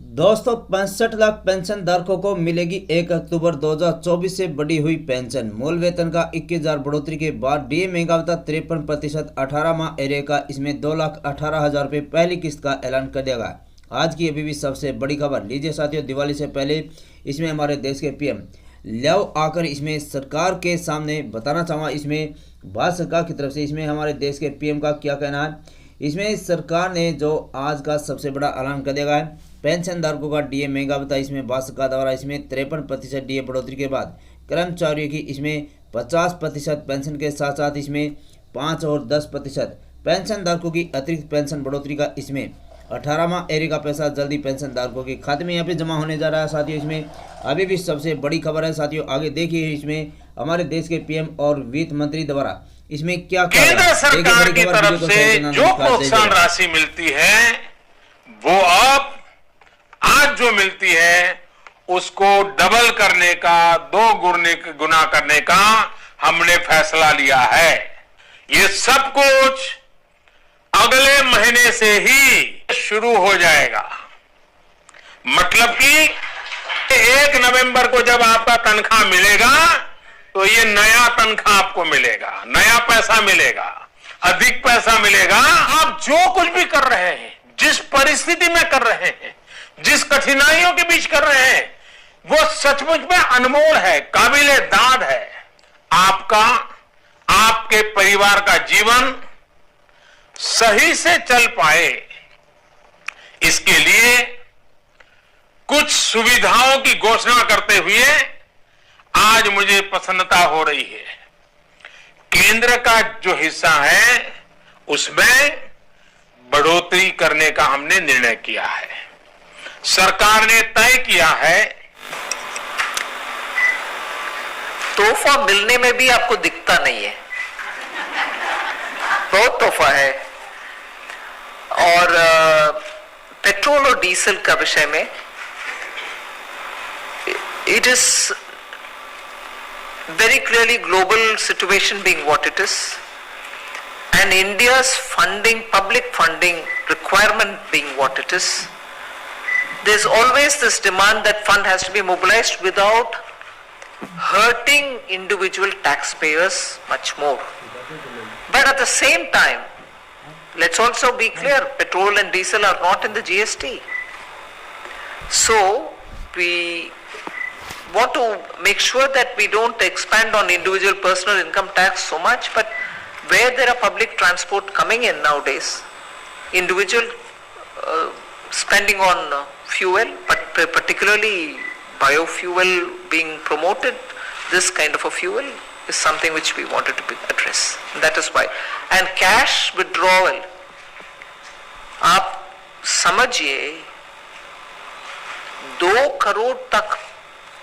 दोस्तों 65 लाख पेंशन धारकों को मिलेगी 1 अक्टूबर 2024 से बढ़ी हुई पेंशन। मूल वेतन का 21,000 बढ़ोतरी के बाद डीए महंगा भत्ता 53%, 18 माह एरिया का इसमें 2,18,000 रुपये पहली किस्त का ऐलान कर दिया गया। आज की अभी भी सबसे बड़ी खबर लीजिए साथियों, दिवाली से पहले इसमें हमारे देश के पीएम लियाओ आकर इसमें सरकार के सामने बताना चाहूँगा, इसमें भारत सरकार की तरफ से इसमें हमारे देश के पीएम का क्या कहना है। इसमें सरकार ने जो आज का सबसे बड़ा ऐलान कर दिया है, पेंशन धारकों का डीए महंगा भत्ता इसमें भारत सरकार द्वारा इसमें 53% डीए बढ़ोतरी के बाद कर्मचारियों की इसमें 50% पेंशन के साथ साथ इसमें 5 और 10% पेंशन धारकों की अतिरिक्त पेंशन बढ़ोतरी का इसमें 18 माह एरिया का पैसा जल्दी पेंशन धारकों के खाते में यहाँ पे जमा होने जा रहा है। साथियों इसमें अभी भी सबसे बड़ी खबर है। साथियों आगे देखिए इसमें हमारे देश के पीएम और वित्त मंत्री द्वारा इसमें क्या केंद्र सरकार की तरफ से जो प्रोत्साहन राशि मिलती है वो अब आज जो मिलती है उसको डबल करने का, 2 गुना करने का हमने फैसला लिया है। ये सब कुछ अगले महीने से ही शुरू हो जाएगा। मतलब कि 1 नवंबर को जब आपका तनख्वाह मिलेगा तो ये नया तनख्वाह आपको मिलेगा, नया पैसा मिलेगा, अधिक पैसा मिलेगा। आप जो कुछ भी कर रहे हैं, जिस परिस्थिति में कर रहे हैं, जिस कठिनाइयों के बीच कर रहे हैं, वो सचमुच में अनमोल है, काबिले दाद है। आपका, आपके परिवार का जीवन सही से चल पाए, इसके लिए कुछ सुविधाओं की घोषणा करते हुए आज मुझे प्रसन्नता हो रही है। केंद्र का जो हिस्सा है उसमें बढ़ोतरी करने का हमने निर्णय किया है। सरकार ने तय किया है। तोहफा मिलने में भी आपको दिखता नहीं है, बहुत तोहफा है। और पेट्रोल और डीजल का विषय में it is very clearly global situation being what it is, and India's funding, public funding requirement being what it is, there's always this demand that fund has to be mobilized without hurting individual taxpayers much more. But at the same time, let's also be clear, petrol and diesel are not in the GST. So we want to make sure that we don't expand on individual personal income tax so much, but where there are public transport coming in nowadays, individual spending on fuel, but particularly biofuel being promoted, this kind of a fuel is something which we wanted to address. That is why. And cash withdrawal, आप समझिए 2 करोड़ तक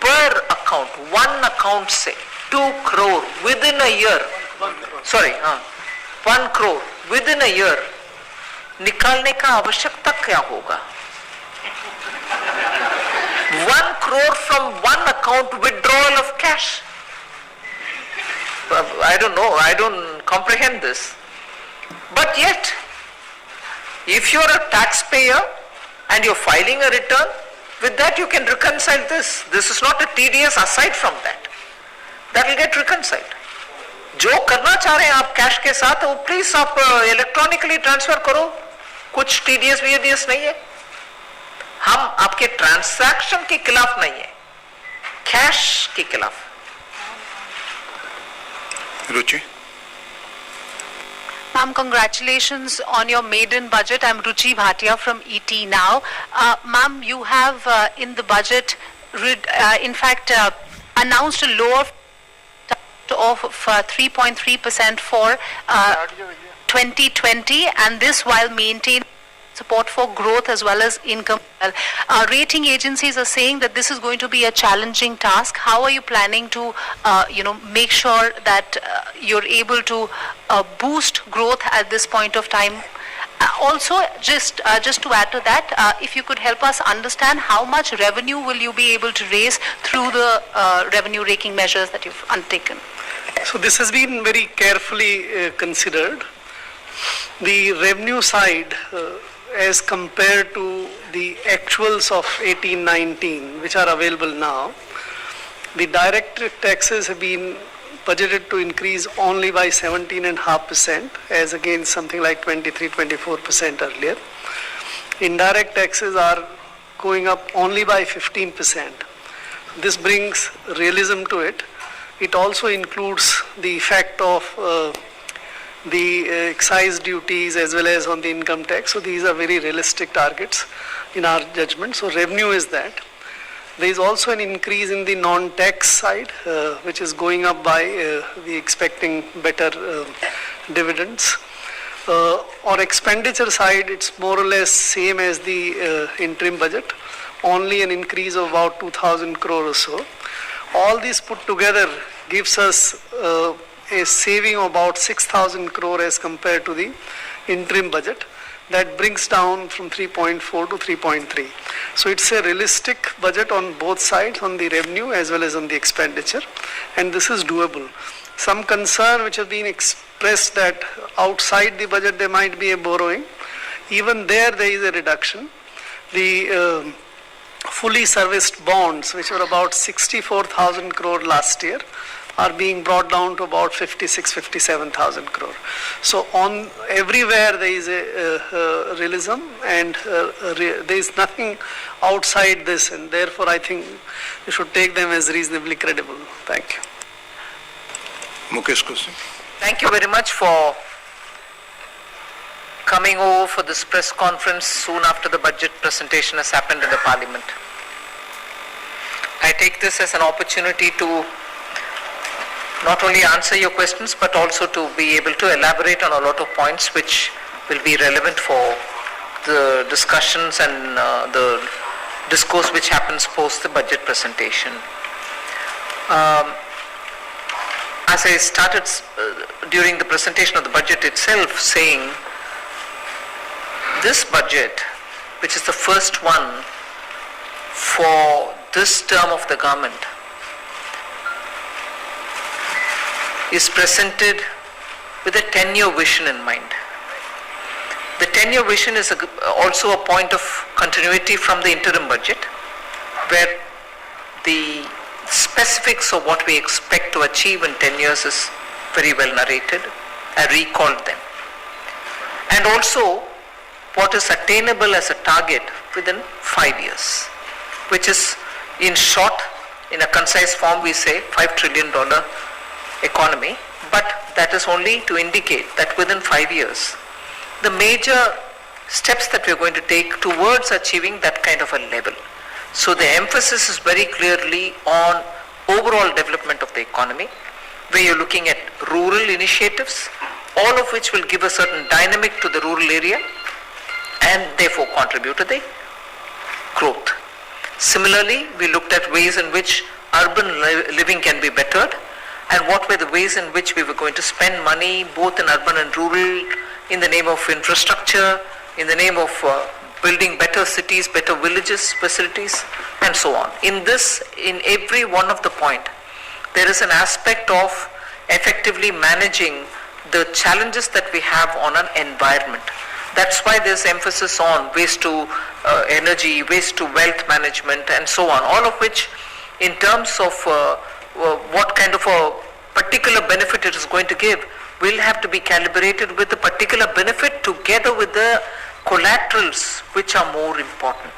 per account, one account से 2 crore within a year, 1 crore within a year निकालने का आवश्यकता क्या होगा? 1 crore from one account withdrawal of cash. I don't know, I don't comprehend this. But yet, if you're a taxpayer and you're filing a return, with that you can reconcile this. This is not a TDS aside from that. That will get reconciled. जो करना चाह रहे हैं आप cash के साथ वो please आप इलेक्ट्रॉनिकली ट्रांसफर करो, कुछ TDS VDS नहीं है। हम आपके ट्रांसैक्शन के खिलाफ नहीं है, कैश के खिलाफ। रुचि, Ma'am, congratulations on your maiden budget. I'm Ruchi Bhatia from ET Now. Ma'am, you have in the budget, in fact, announced a lower of 3.3% for 2020, and this while maintaining support for growth as well as income. Rating agencies are saying that this is going to be a challenging task. How are you planning to, make sure that you're able to boost growth at this point of time? Also, just to add to that, if you could help us understand how much revenue will you be able to raise through the revenue raking measures that you've undertaken? So this has been very carefully considered. The revenue side, as compared to the actuals of 18-19, which are available now, the direct taxes have been budgeted to increase only by 17.5%, as against something like 23-24% earlier. Indirect taxes are going up only by 15%. This brings realism to it. It also includes the effect of the excise duties as well as on the income tax. So these are very realistic targets in our judgment. So revenue is that. There is also an increase in the non-tax side, which is going up by we expecting better dividends. On expenditure side, it's more or less same as the interim budget, only an increase of about 2,000 crore or so. All these put together gives us a saving of about 6,000 crore as compared to the interim budget. That brings down from 3.4 to 3.3. So it's a realistic budget on both sides, on the revenue as well as on the expenditure, and this is doable. Some concern which has been expressed that outside the budget there might be a borrowing. Even there is a reduction. The fully serviced bonds, which were about 64,000 crore last year, are being brought down to about 57,000 crore. So on everywhere there is a realism, and there is nothing outside this, and therefore I think you should take them as reasonably credible. Thank you. Mukesh question. Thank you very much for coming over for this press conference soon after the budget presentation has happened in the Parliament. I take this as an opportunity to not only answer your questions but also to be able to elaborate on a lot of points which will be relevant for the discussions and the discourse which happens post the budget presentation. As I started during the presentation of the budget itself saying, this budget, which is the first one for this term of the government, is presented with a 10-year vision in mind. The 10-year vision is also a point of continuity from the interim budget, where the specifics of what we expect to achieve in 10 years is very well narrated. I recalled them. And also what is attainable as a target within 5 years, which is in short, in a concise form, we say $5 trillion economy, but that is only to indicate that within 5 years, the major steps that we are going to take towards achieving that kind of a level. So the emphasis is very clearly on overall development of the economy, where you're looking at rural initiatives, all of which will give a certain dynamic to the rural area and therefore contribute to the growth. Similarly, we looked at ways in which urban living can be bettered, and what were the ways in which we were going to spend money both in urban and rural in the name of infrastructure, in the name of building better cities, better villages, facilities, and so on. In this, in every one of the point, there is an aspect of effectively managing the challenges that we have on an environment. That's why there's emphasis on waste to energy, waste to wealth management, and so on, all of which in terms of what kind of a particular benefit it is going to give will have to be calibrated with the particular benefit together with the collaterals which are more important.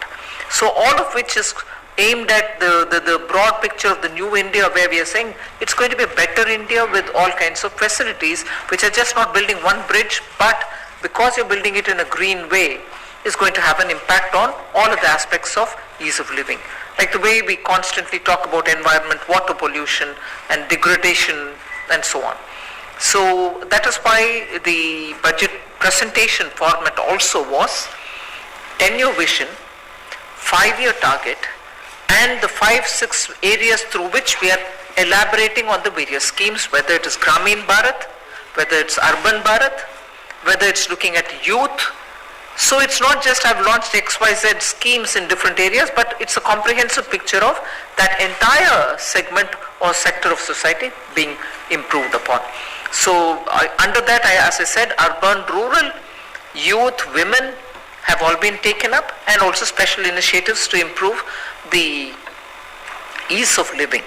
So all of which is aimed at the broad picture of the new India, where we are saying it's going to be a better India with all kinds of facilities which are just not building one bridge, but because you're building it in a green way is going to have an impact on all of the aspects of ease of living. Like the way we constantly talk about environment, water pollution and degradation and so on. So that is why the budget presentation format also was 10-year vision, 5-year target, and the 5-6 areas through which we are elaborating on the various schemes, whether it is Gramin Bharat, whether it's Urban Bharat, whether it's looking at youth. So it's not just I've launched XYZ schemes in different areas, but it's a comprehensive picture of that entire segment or sector of society being improved upon. So under that, as I said, urban, rural, youth, women have all been taken up, and also special initiatives to improve the ease of living.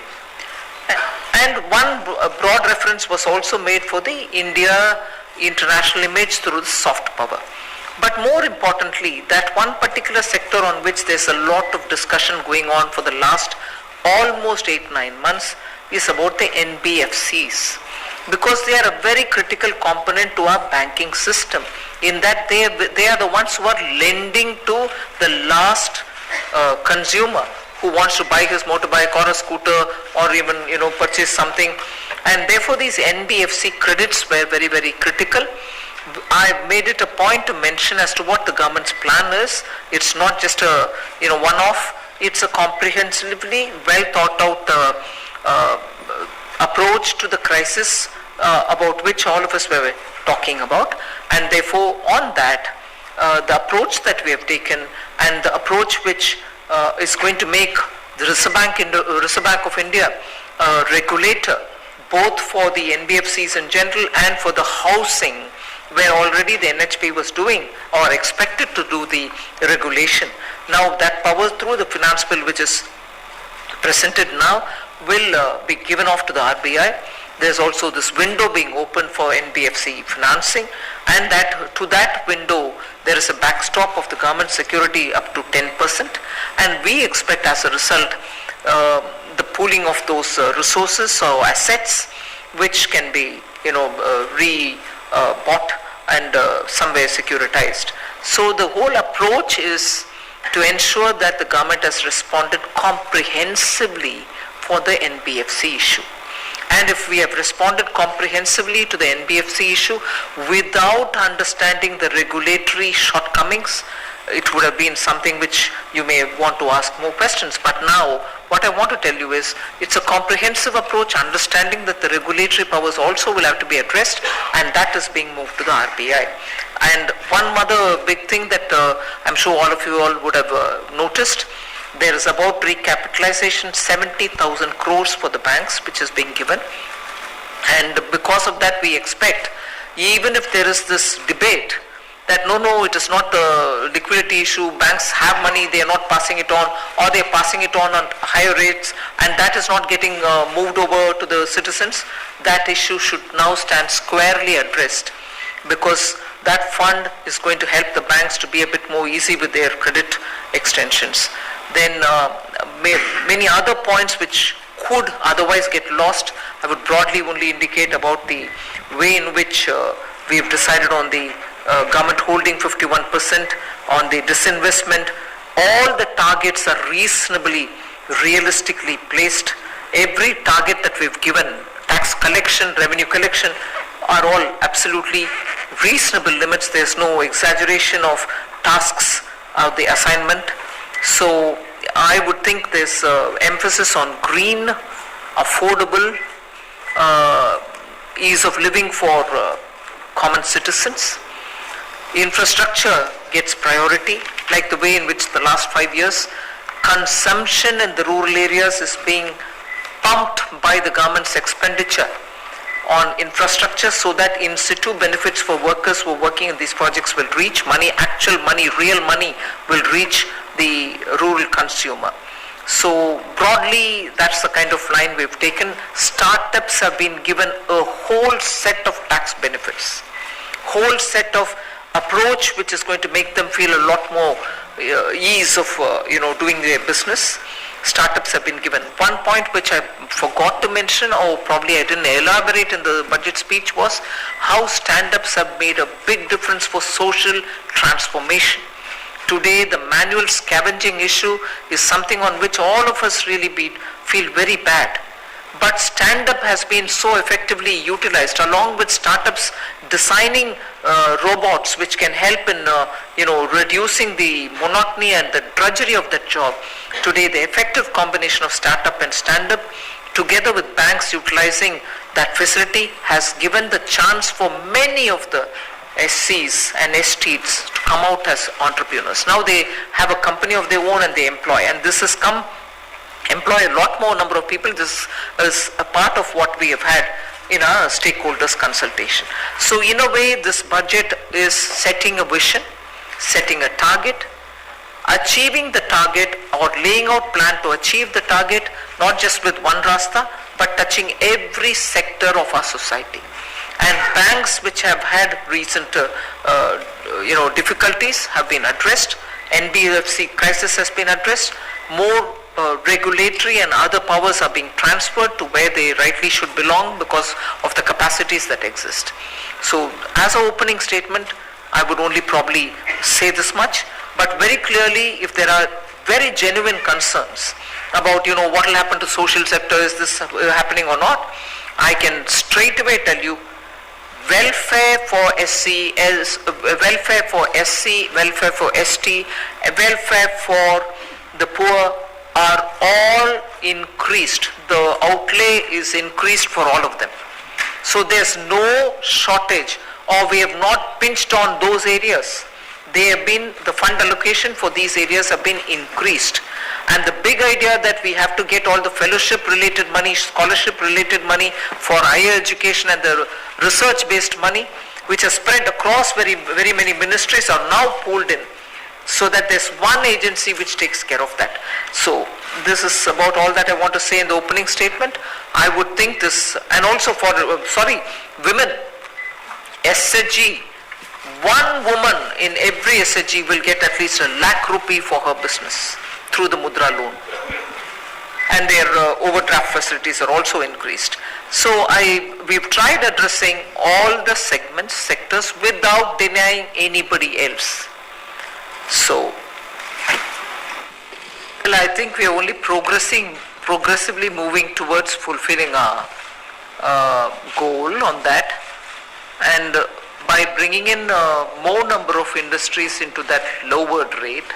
And one broad reference was also made for the India international image through the soft power. But more importantly, that one particular sector on which there's a lot of discussion going on for the last almost 8-9 months is about the NBFCs, because they are a very critical component to our banking system, in that they are the ones who are lending to the last consumer who wants to buy his motorbike or a scooter or even purchase something, and therefore these NBFC credits were very, very critical. I made it a point to mention as to what the government's plan is. It's not just a one-off. It's a comprehensively well thought out approach to the crisis about which all of us were talking about, and therefore on that the approach that we have taken, and the approach which is going to make the Reserve Bank of India a regulator both for the NBFCs in general and for the housing, where already the NHB was doing or expected to do the regulation. Now that power through the finance bill which is presented now will be given off to the RBI. There's also this window being opened for NBFC financing, and that to that window there is a backstop of the government security up to 10%, and we expect as a result the pooling of those resources or assets which can be bought and somewhere securitized. So the whole approach is to ensure that the government has responded comprehensively for the NBFC issue. And if we have responded comprehensively to the NBFC issue without understanding the regulatory shortcomings, it would have been something which you may want to ask more questions. But now, what I want to tell you is, it's a comprehensive approach, understanding that the regulatory powers also will have to be addressed, and that is being moved to the RBI. And one other big thing that I'm sure all of you all would have noticed, there is about recapitalization 70,000 crores for the banks which is being given, and because of that we expect, even if there is this debate that no, it is not a liquidity issue, banks have money, they are not passing it on, or they are passing it on higher rates, and that is not getting moved over to the citizens, that issue should now stand squarely addressed, because that fund is going to help the banks to be a bit more easy with their credit extensions. Then many other points which could otherwise get lost, I would broadly only indicate about the way in which we have decided on the government holding 51%, on the disinvestment. All the targets are realistically placed. Every target that we've given, tax collection, revenue collection, are all absolutely reasonable limits. There's no exaggeration of tasks of the assignment. So I would think there's emphasis on green, affordable, ease of living for common citizens. Infrastructure gets priority, like the way in which the last 5 years consumption in the rural areas is being pumped by the government's expenditure on infrastructure, so that in situ benefits for workers who are working in these projects will reach money, actual money, real money will reach the rural consumer. So broadly, that's the kind of line we've taken. Startups have been given a whole set of tax benefits, whole set of approach which is going to make them feel a lot more ease of doing their business. Startups have been given. One point which I forgot to mention, or probably I didn't elaborate in the budget speech, was how stand-ups have made a big difference for social transformation. Today, the manual scavenging issue is something on which all of us really feel very bad. But stand-up has been so effectively utilized, along with startups designing robots which can help in reducing the monotony and the drudgery of that job. Today, the effective combination of startup and stand-up, together with banks utilizing that facility, has given the chance for many of the SCs and STs to come out as entrepreneurs. Now they have a company of their own and they employ, and this has employ a lot more number of people. This is a part of what we have had in our stakeholders consultation. So in a way, this budget is setting a vision, setting a target, achieving the target or laying out plan to achieve the target, not just with one rasta, but touching every sector of our society. And banks which have had recent difficulties have been addressed. NBFC crisis has been addressed. More regulatory and other powers are being transferred to where they rightly should belong because of the capacities that exist. So as an opening statement, I would only probably say this much, but very clearly if there are very genuine concerns about what will happen to social sector, is this happening or not, I can straight away tell you welfare for SC, welfare for SC, welfare for ST, welfare for the poor are all increased. The outlay is increased for all of them. So there's no shortage, or we have not pinched on those areas. They have been, the fund allocation for these areas have been increased. And the big idea that we have to get all the fellowship related money, scholarship related money for higher education and the research based money, which are spread across very many ministries, are now pooled in, so that there's one agency which takes care of that. So this is about all that I want to say in the opening statement. I would think this, and also for, women, SHG, one woman in every SHG will get at least ₹1 lakh for her business through the Mudra loan. And their overdraft facilities are also increased. So we've tried addressing all the segments, sectors without denying anybody else. So, well, I think we are only progressively moving towards fulfilling our goal on that. And by bringing in more number of industries into that lowered rate,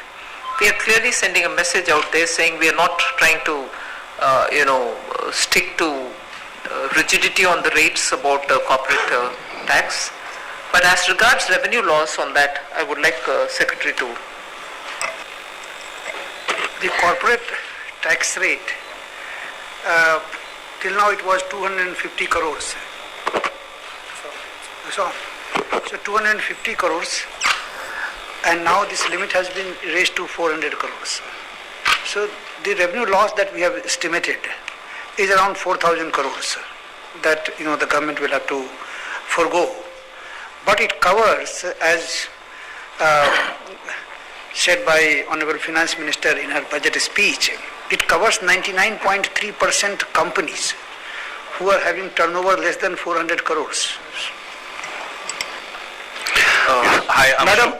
we are clearly sending a message out there saying we are not trying to, stick to rigidity on the rates about corporate tax. But as regards revenue loss on that, I would like Secretary to. The corporate tax rate, till now it was 250 crores. So 250 crores, and now this limit has been raised to 400 crores. So the revenue loss that we have estimated is around 4,000 crores that the government will have to forgo. But it covers, as said by Honorable Finance Minister in her budget speech, it covers 99.3% companies who are having turnover less than 400 crores. Hi, Madam,